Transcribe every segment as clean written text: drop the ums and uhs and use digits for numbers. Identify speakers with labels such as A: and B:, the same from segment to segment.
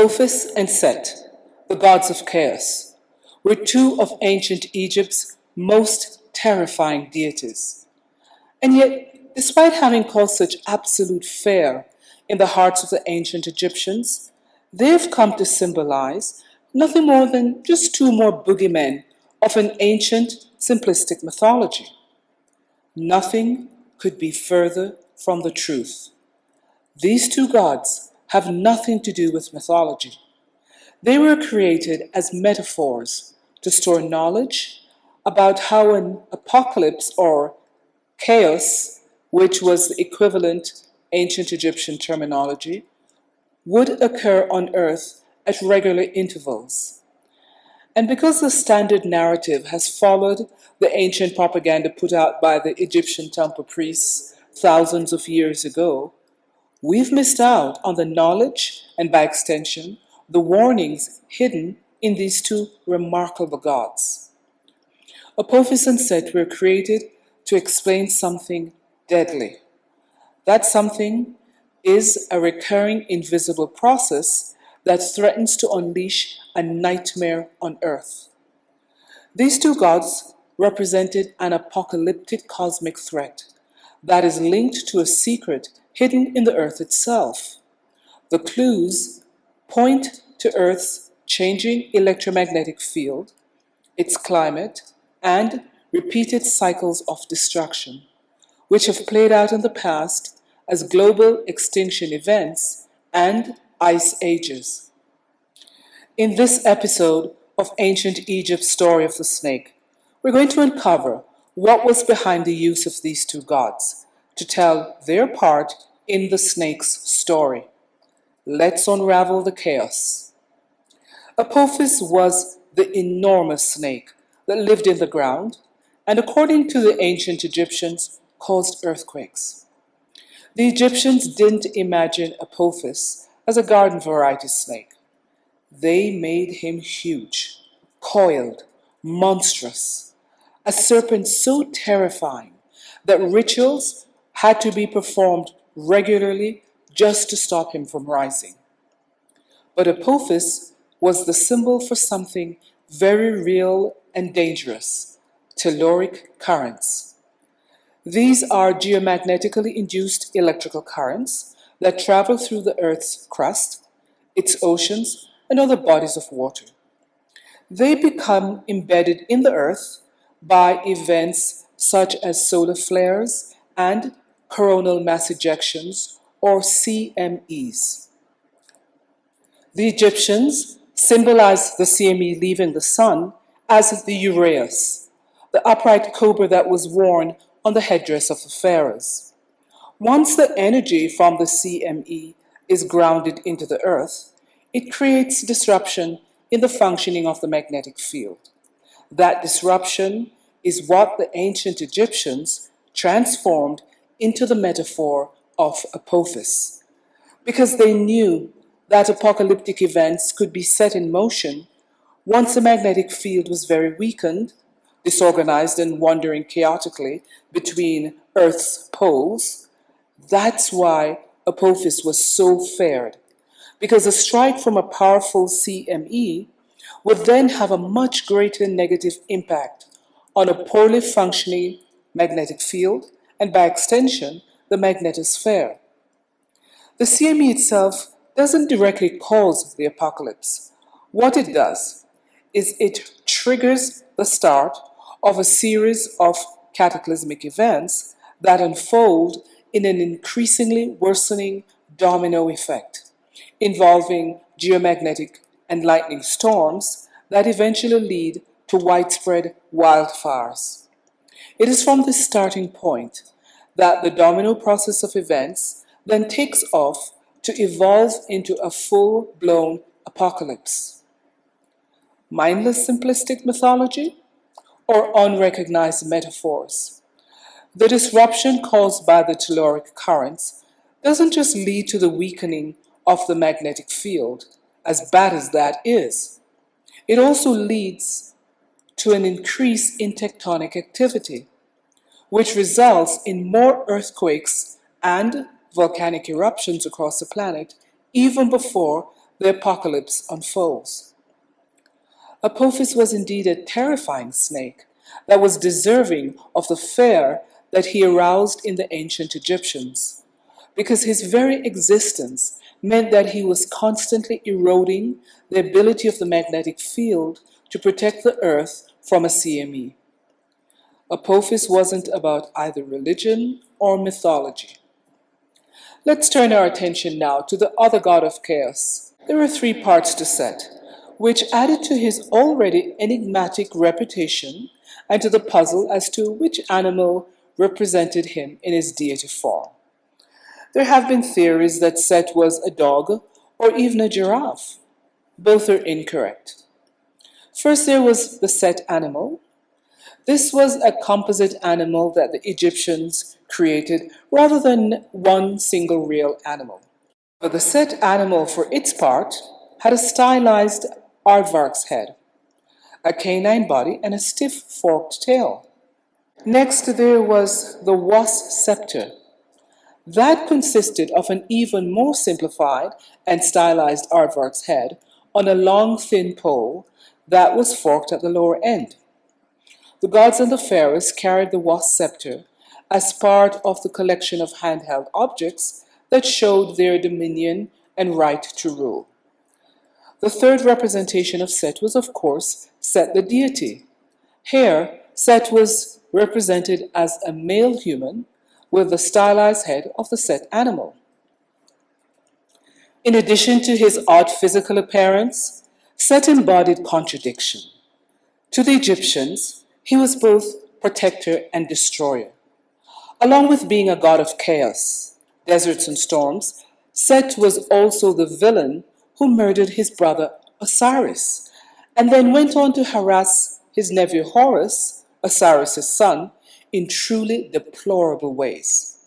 A: Apophis and Set, the gods of chaos, were two of ancient Egypt's most terrifying deities. And yet, despite having caused such absolute fear in the hearts of the ancient Egyptians, they've come to symbolize nothing more than just two more boogeymen of an ancient, simplistic mythology. Nothing could be further from the truth. These two gods have nothing to do with mythology. They were created as metaphors to store knowledge about how an apocalypse or chaos, which was the equivalent ancient Egyptian terminology, would occur on earth at regular intervals. And because the standard narrative has followed the ancient propaganda put out by the Egyptian temple priests thousands of years ago, we've missed out on the knowledge and, by extension, the warnings hidden in these two remarkable gods. Apophis and Set were created to explain something deadly. That something is a recurring invisible process that threatens to unleash a nightmare on earth. These two gods represented an apocalyptic cosmic threat that is linked to a secret hidden in the earth itself. The clues point to Earth's changing electromagnetic field, its climate, and repeated cycles of destruction, which have played out in the past as global extinction events and ice ages. In this episode of Ancient Egypt's Story of the Snake, we're going to uncover what was behind the use of these two gods to tell their part in the snake's story. Let's unravel the chaos. Apophis was the enormous snake that lived in the ground and, according to the ancient Egyptians, caused earthquakes. The Egyptians didn't imagine Apophis as a garden variety snake. They made him huge, coiled, monstrous, a serpent so terrifying that rituals had to be performed regularly just to stop him from rising. But Apophis was the symbol for something very real and dangerous: telluric currents. These are geomagnetically induced electrical currents that travel through the Earth's crust, its oceans, and other bodies of water. They become embedded in the Earth by events such as solar flares and coronal mass ejections, or CMEs. The Egyptians symbolized the CME leaving the sun as the Uraeus, the upright cobra that was worn on the headdress of the pharaohs. Once the energy from the CME is grounded into the earth, it creates disruption in the functioning of the magnetic field. That disruption is what the ancient Egyptians transformed into the metaphor of Apophis, because they knew that apocalyptic events could be set in motion once the magnetic field was very weakened, disorganized, and wandering chaotically between Earth's poles. That's why Apophis was so feared, because a strike from a powerful CME would then have a much greater negative impact on a poorly functioning magnetic field and, by extension, the magnetosphere. The CME itself doesn't directly cause the apocalypse. What it does is it triggers the start of a series of cataclysmic events that unfold in an increasingly worsening domino effect, involving geomagnetic and lightning storms that eventually lead to widespread wildfires. It is from this starting point that the domino process of events then takes off to evolve into a full-blown apocalypse. Mindless simplistic mythology or unrecognized metaphors? The disruption caused by the telluric currents doesn't just lead to the weakening of the magnetic field, as bad as that is. It also leads to an increase in tectonic activity, which results in more earthquakes and volcanic eruptions across the planet even before the apocalypse unfolds. Apophis was indeed a terrifying snake that was deserving of the fear that he aroused in the ancient Egyptians, because his very existence meant that he was constantly eroding the ability of the magnetic field to protect the earth from a CME. Apophis wasn't about either religion or mythology. Let's turn our attention now to the other god of chaos. There are three parts to Set, which added to his already enigmatic reputation and to the puzzle as to which animal represented him in his deity form. There have been theories that Set was a dog or even a giraffe. Both are incorrect. First, there was the Set animal. This was a composite animal that the Egyptians created rather than one single real animal. But the Set animal, for its part, had a stylized aardvark's head, a canine body, and a stiff forked tail. Next, there was the was scepter. That consisted of an even more simplified and stylized aardvark's head on a long, thin pole that was forked at the lower end. The gods and the pharaohs carried the was scepter as part of the collection of handheld objects that showed their dominion and right to rule. The third representation of Set was, of course, Set the deity. Here, Set was represented as a male human with the stylized head of the Set animal. In addition to his odd physical appearance, Set embodied contradiction. To the Egyptians, he was both protector and destroyer. Along with being a god of chaos, deserts and storms, Set was also the villain who murdered his brother Osiris, and then went on to harass his nephew Horus, Osiris' son, in truly deplorable ways.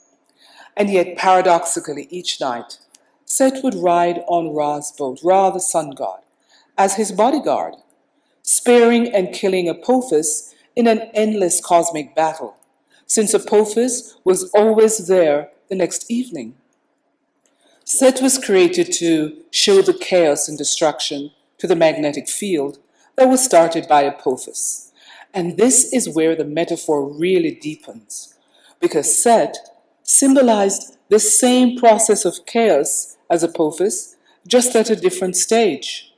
A: And yet, paradoxically, each night, Set would ride on Ra's boat, Ra the sun god, as his bodyguard, sparing and killing Apophis in an endless cosmic battle, since Apophis was always there the next evening. Set was created to show the chaos and destruction to the magnetic field that was started by Apophis. And this is where the metaphor really deepens, because Set symbolized the same process of chaos as Apophis, just at a different stage.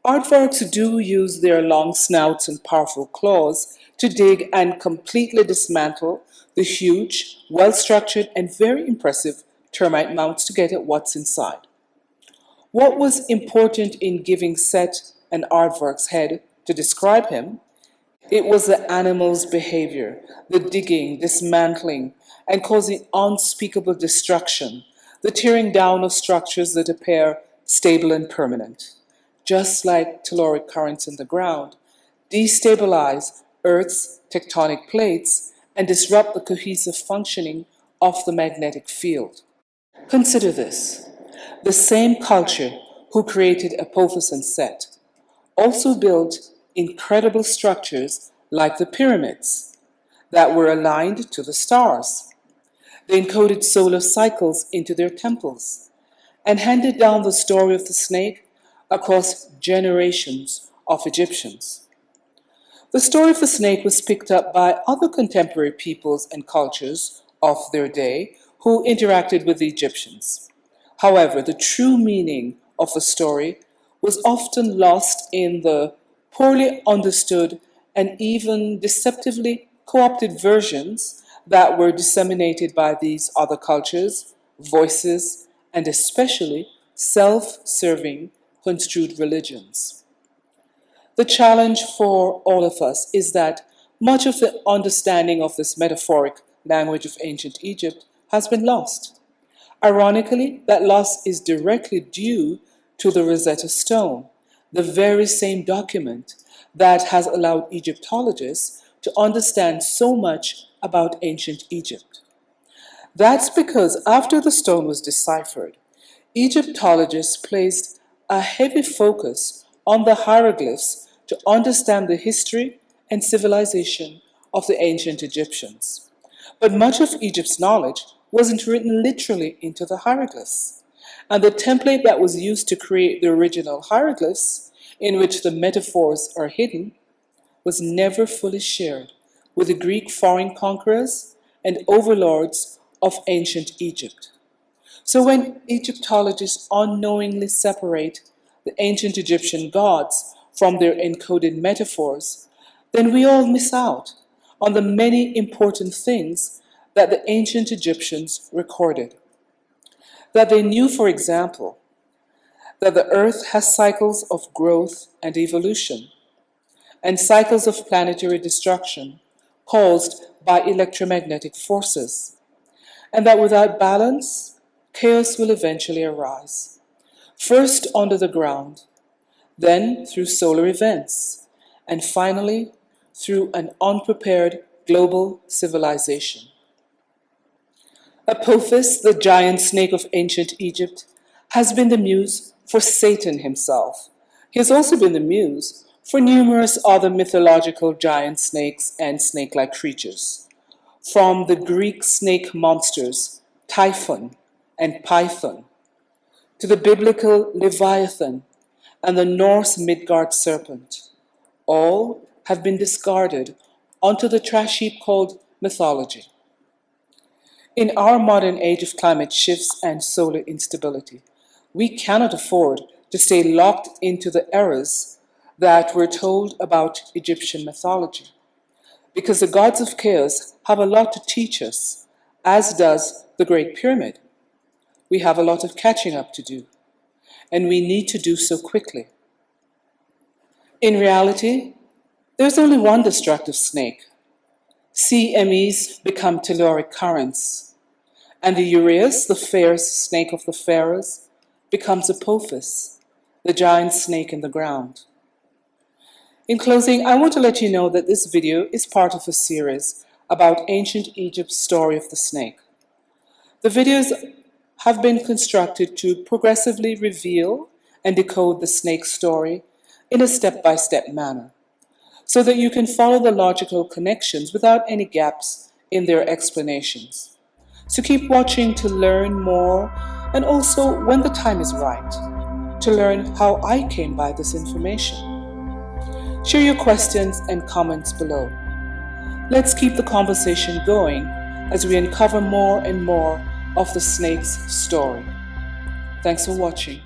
A: Aardvarks do use their long snouts and powerful claws to dig and completely dismantle the huge, well-structured, and very impressive termite mounds to get at what's inside. What was important in giving Set an aardvark's head to describe him? It was the animal's behavior, the digging, dismantling, and causing unspeakable destruction, the tearing down of structures that appear stable and permanent. Just like telluric currents in the ground, destabilize Earth's tectonic plates and disrupt the cohesive functioning of the magnetic field. Consider this. The same culture who created Apophis and Set also built incredible structures like the pyramids that were aligned to the stars. They encoded solar cycles into their temples and handed down the story of the snake across generations of Egyptians. The story of the snake was picked up by other contemporary peoples and cultures of their day who interacted with the Egyptians. However, the true meaning of the story was often lost in the poorly understood and even deceptively co-opted versions that were disseminated by these other cultures, voices, and especially self-serving construed religions. The challenge for all of us is that much of the understanding of this metaphoric language of ancient Egypt has been lost. Ironically, that loss is directly due to the Rosetta Stone, the very same document that has allowed Egyptologists to understand so much about ancient Egypt. That's because after the stone was deciphered, Egyptologists placed a heavy focus on the hieroglyphs to understand the history and civilization of the ancient Egyptians. But much of Egypt's knowledge wasn't written literally into the hieroglyphs. and the template that was used to create the original hieroglyphs, in which the metaphors are hidden, was never fully shared with the Greek foreign conquerors and overlords of ancient Egypt. So when Egyptologists unknowingly separate the ancient Egyptian gods from their encoded metaphors, then we all miss out on the many important things that the ancient Egyptians recorded. That they knew, for example, that the earth has cycles of growth and evolution, and cycles of planetary destruction caused by electromagnetic forces, and that without balance, chaos will eventually arise, first under the ground, then through solar events, and finally through an unprepared global civilization. Apophis, the giant snake of ancient Egypt, has been the muse for Satan himself. He has also been the muse for numerous other mythological giant snakes and snake-like creatures, from the Greek snake monsters Typhon and Python, to the biblical Leviathan and the Norse Midgard serpent. All have been discarded onto the trash heap called mythology. In our modern age of climate shifts and solar instability, we cannot afford to stay locked into the errors that we're told about Egyptian mythology, because the gods of chaos have a lot to teach us, as does the Great Pyramid. We have a lot of catching up to do, and we need to do so quickly. In reality, there's only one destructive snake. CMEs become Telluric currents, and the Uraeus, the fairest snake of the pharaohs, becomes Apophis, the giant snake in the ground. In closing, I want to let you know that this video is part of a series about ancient Egypt's story of the snake. The videos have been constructed to progressively reveal and decode the snake story in a step-by-step manner, so that you can follow the logical connections without any gaps in their explanations. So keep watching to learn more, and also, when the time is right, to learn how I came by this information. Share your questions and comments below. Let's keep the conversation going as we uncover more and more of the snake's story. Thanks for watching.